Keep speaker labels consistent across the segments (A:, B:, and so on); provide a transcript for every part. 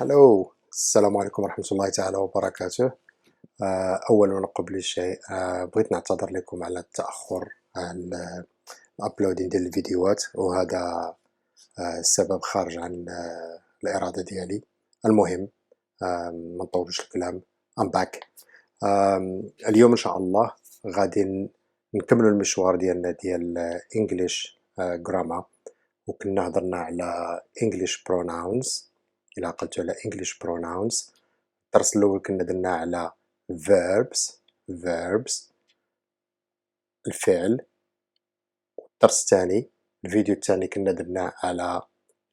A: هلو، السلام عليكم ورحمة الله تعالى وبركاته. أولا وقبل شيء بغيت نعتذر لكم على التأخر على الأبلودين ديال الفيديوهات، وهذا السبب خارج عن الإرادة ديالي. المهم ما نطولش الكلام. I'm back. اليوم إن شاء الله غادي نكملوا المشوار ديالنا ديال English Grammar، وكنا هضرنا على English Pronouns. إلا عقلتوا على English Pronouns، الدرس الأول كنا درنا على verbs الفعل. الدرس الثاني، الفيديو الثاني، كنا درنا على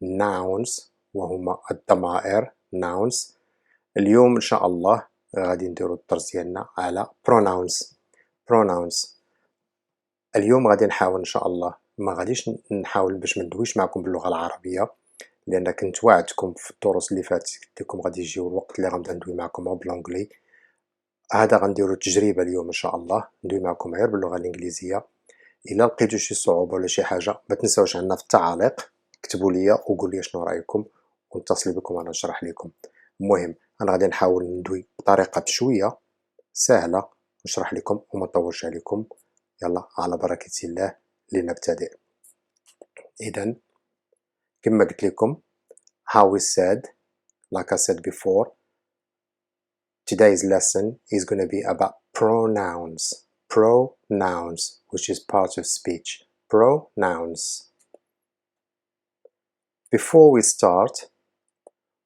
A: nouns وهما الضمائر nouns. اليوم إن شاء الله غادي نديرو الدرس ديالنا على pronouns. اليوم غادي نحاول إن شاء الله، ما غاديش نحاول باش ما ندويش معكم باللغة العربية، لأن كنت وعدتكم في الدروس اللي فاتت قلت لكم غادي يجيو الوقت اللي غنبدا ندوي معكم بالانجلي. هذا غنديرو تجربة اليوم إن شاء الله، ندوي معكم غير باللغة الإنجليزية. إلا لقيتو شي صعوبة ولا شي حاجة ما تنساوش عندنا في التعاليق، كتبوا لي وقولوا لي شنو رأيكم ونتصل بكم وأنا نشرح لكم. المهم أنا غادي نحاول ندوي بطريقة بشوية سهلة نشرح لكم وما نطولش عليكم. يلا على بركة الله لنبتدئ. إذن كما قلت لكم، how we said, like I said before, today's lesson is going to be about pronouns, which is part of speech. Pronouns. Before we start,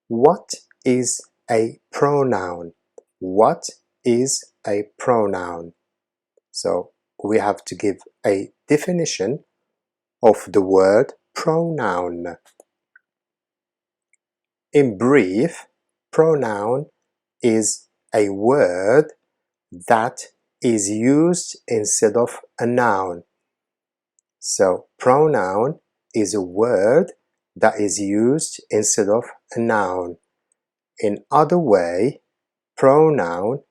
A: what is a pronoun? What is a pronoun? So we have to give a definition of the word pronoun. In brief, pronoun is a word that is used instead of a noun. So pronoun is a word that is used instead of a noun. In other way, pronoun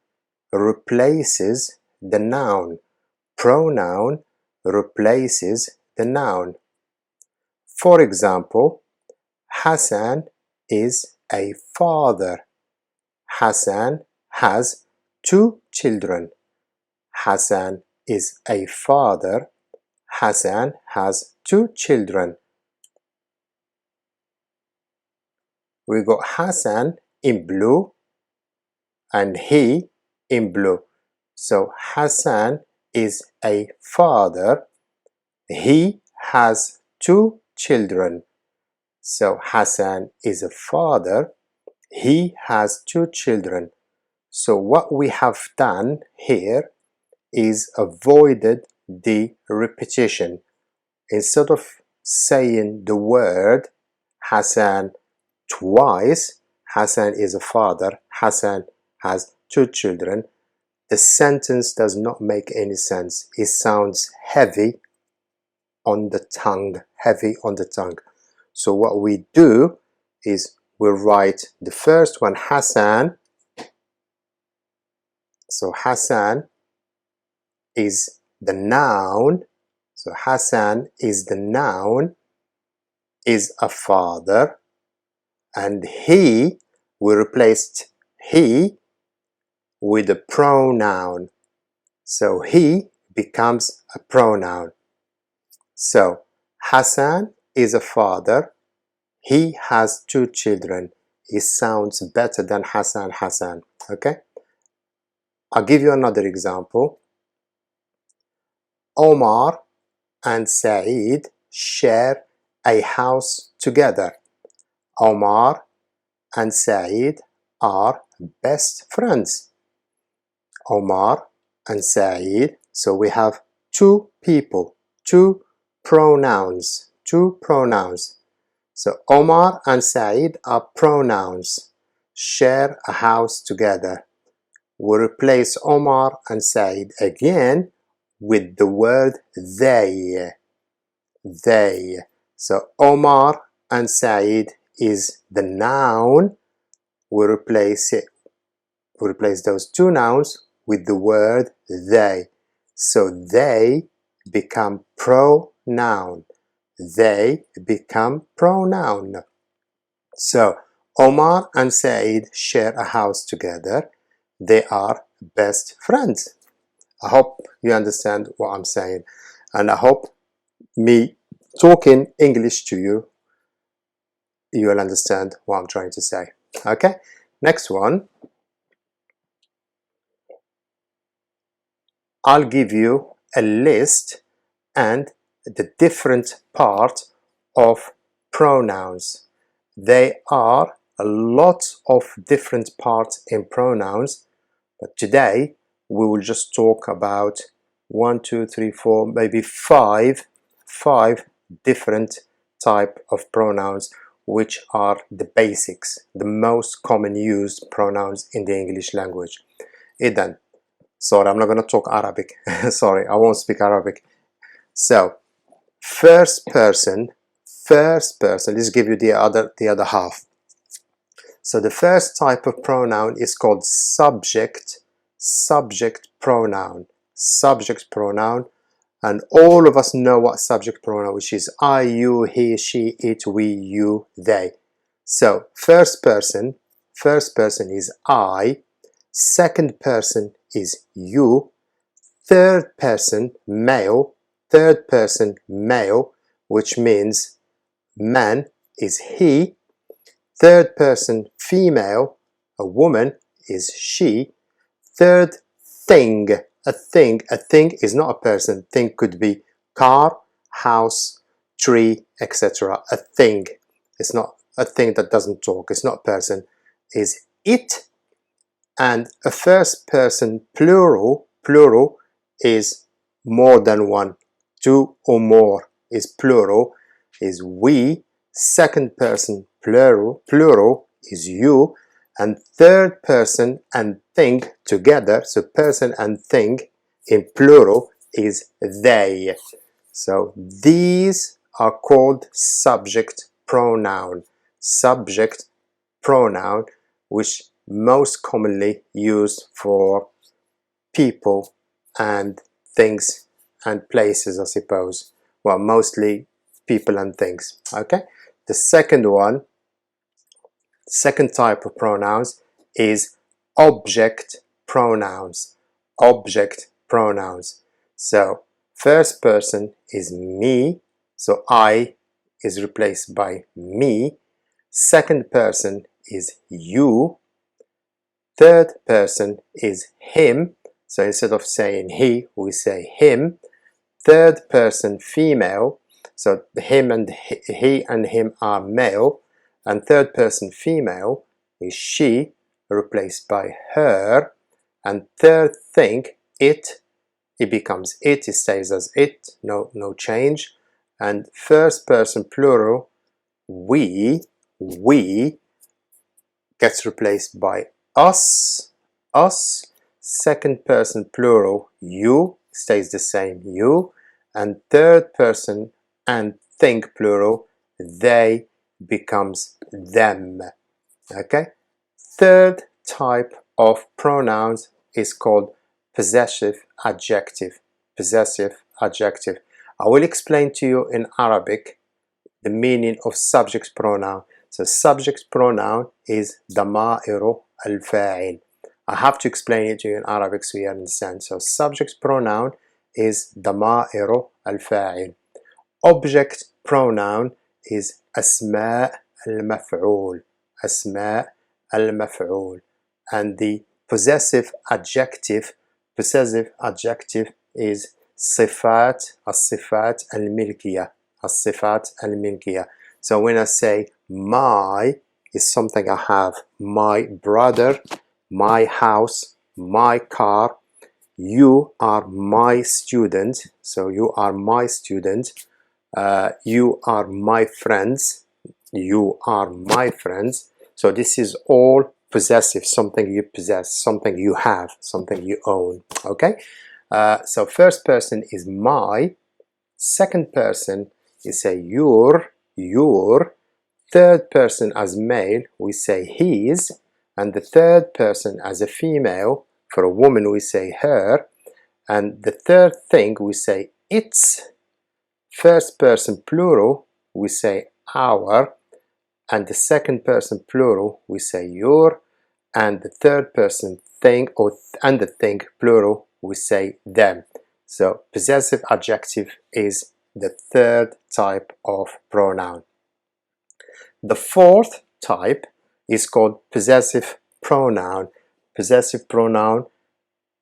A: replaces the noun. Pronoun replaces the noun. For example, Hassan is a father. Hassan has 2 children. Hassan is a father. Hassan has 2 children. We got Hassan in blue and he in blue. So Hassan is a father. He has 2 children. So Hassan is a father. He has 2 children. So what we have done here is avoided the repetition. Instead of saying the word Hassan twice, Hassan is a father, Hassan has 2 children, the sentence does not make any sense. It sounds heavy on the tongue. So what we do is we write the first one Hassan. So Hassan is the noun. So Hassan is the noun, is a father, and he, we replaced he with a pronoun. So he becomes a pronoun. So Hassan is a father. He has 2 children. It sounds better than Hassan. Okay? I'll give you another example. Omar and Saeed share a house together. Omar and Saeed are best friends. Omar and Saeed. So we have 2 people, 2 pronouns. So Omar and Saeed are pronouns. Share a house together. We replace Omar and Saeed again with the word they. So Omar and Saeed is the noun. We replace those 2 nouns with the word they. So they become pronoun. So Omar and Saeed share a house together. They are best friends. I hope you understand what I'm saying, and I hope me talking English to you, you will understand what I'm trying to say. Okay, next one. I'll give you a list and the different part of pronouns. There are a lot of different parts in pronouns, but today we will just talk about 1, 2, 3, 4, maybe five different type of pronouns, which are the basics, the most common used pronouns in the English language. Idan, sorry, I'm not going to talk Arabic. Sorry, I won't speak Arabic. So, first person, let's give you the other half. So the first type of pronoun is called subject pronoun, and all of us know what subject pronoun, which is I, you, he, she, it, we, you, they. So first person is I, second person is you, third person male, which means man, is he, third person female, a woman, is she, third thing, a thing is not a person. Thing could be car, house, tree, etc. A thing, it's not a thing that doesn't talk, it's not a person, is it. And a first person plural is more than one, two or more is plural, is we. Second person plural is you, and third person and thing together, so person and thing in plural is they. So these are called subject pronoun, which most commonly used for people and things and places, I suppose. Well, mostly people and things. Okay, the second type of pronouns is object pronouns. So first person is me, so I is replaced by me. Second person is you. Third person is him, so instead of saying he, we say him. Third person female, so him and he and him are male, and third person female is she, replaced by her. And third thing, it becomes it stays as it, no change. And first person plural, we gets replaced by us. Second person plural, you, stays the same, you. And third person and thing plural, they, becomes them. Okay, third type of pronouns is called possessive adjective. I will explain to you in Arabic the meaning of subject pronoun. So subject pronoun is ضمائر الفاعل. I have to explain it to you in Arabic so you understand. So subject pronoun is ضمائر الفاعل. Object pronoun is أسماء المفعول. And the possessive adjective is صفات الملكية. So when I say my is something I have, my brother, my house, my car. You are my student, so you are my student. You are my friends, so this is all possessive, something you possess, something you have, something you own. Okay, so first person is my, second person you say your, third person as male we say his, and the third person as a female, for a woman we say her, and the third thing we say its. First person plural we say our, and the second person plural we say your, and the third person thing and the thing plural we say them. So possessive adjective is the third type of pronoun. The fourth type is called possessive pronoun. Possessive pronoun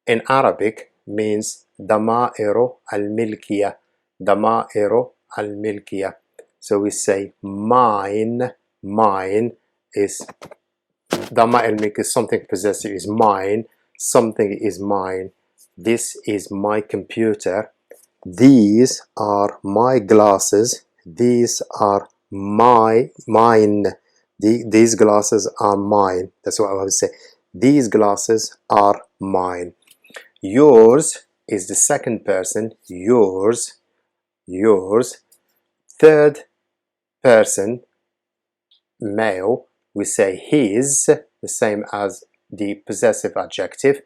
A: in Arabic means ضمائر الملكية. ضمائر الملكية. So we say mine. Mine is ضمائر الملكية. Something possessive is mine. Something is mine. This is my computer. These are my glasses. These are mine. These glasses are mine. That's what I would say. These glasses are mine. Yours is the second person. Yours. Third person male we say his, the same as the possessive adjective,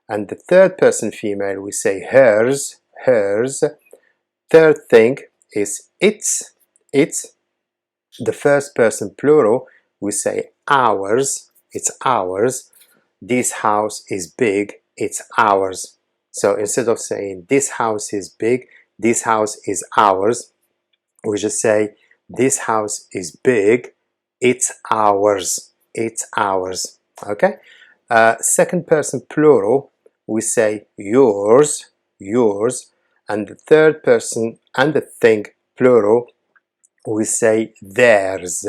A: and the third person female we say hers. Third thing is its. The first person plural we say ours. It's ours. This house is big. It's ours. So instead of saying this house is big, this house is ours, we just say this house is big. It's ours. It's ours. Okay. Second person plural we say yours, and the third person and the thing plural we say theirs.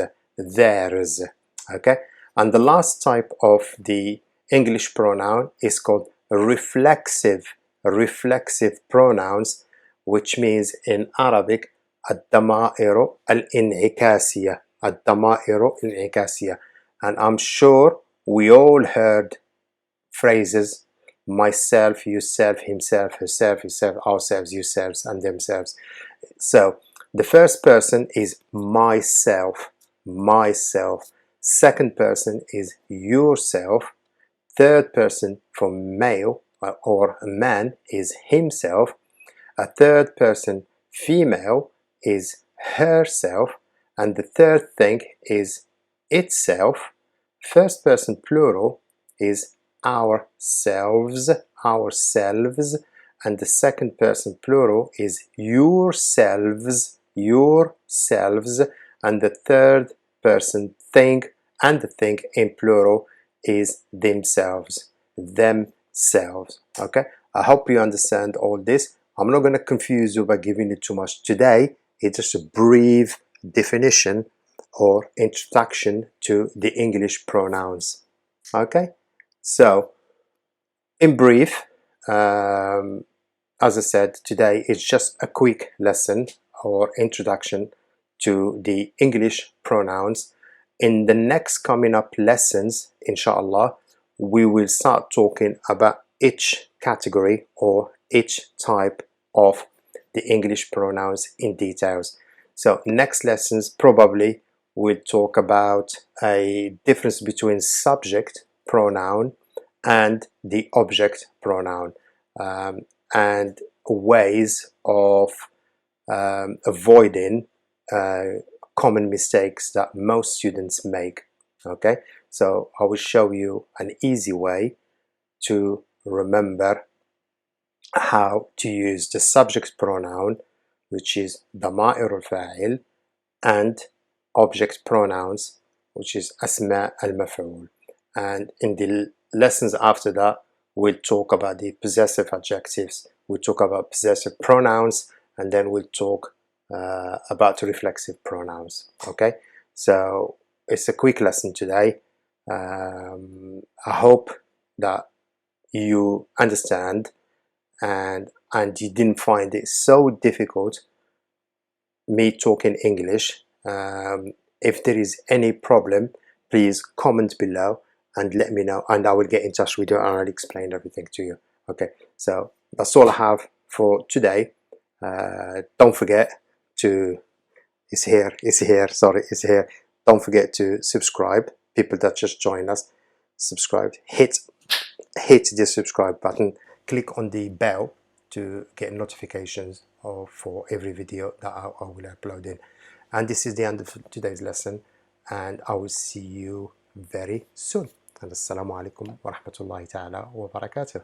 A: Okay. And the last type of the English pronoun is called reflexive pronouns, which means in Arabic الضمائر الانعكاسية. الضمائر الانعكاسية. And I'm sure we all heard phrases myself, yourself, himself, herself, ourselves, yourselves, and themselves. So the first person is myself. Second person is yourself. Third person for male or a man is himself. A third person female is herself, and the third thing is itself. First person plural is ourselves, and the second person plural is yourselves, and the third person thing and the thing in plural is themselves. Okay, I hope you understand all this. I'm not going to confuse you by giving you too much today. It's just a brief definition or introduction to the English pronouns. Okay, so in brief, as I said, today it's just a quick lesson or introduction to the English pronouns. In the next coming up lessons, inshallah, we will start talking about each category or each type of the English pronouns in details. So next lessons probably we'll talk about a difference between subject pronoun and the object pronoun, and ways of avoiding common mistakes that most students make. Okay, so I will show you an easy way to remember how to use the subject pronoun, which is ضمائر الفاعل, and object pronouns, which is أسماء المفعول. And in the lessons after that, we'll talk about the possessive adjectives, we'll talk about possessive pronouns, and then we'll talk about reflexive pronouns. Okay, so it's a quick lesson today. I hope that you understand and you didn't find it so difficult me talking English. If there is any problem, please comment below and let me know, and I will get in touch with you and I'll explain everything to you. Okay, so that's all I have for today. Don't forget to it's here. Don't forget to subscribe. People that just joined us, subscribe. Hit the subscribe button. Click on the bell to get notifications for every video that I will upload in. And this is the end of today's lesson. and I will see you very soon. السلام عليكم ورحمة الله تعالى وبركاته.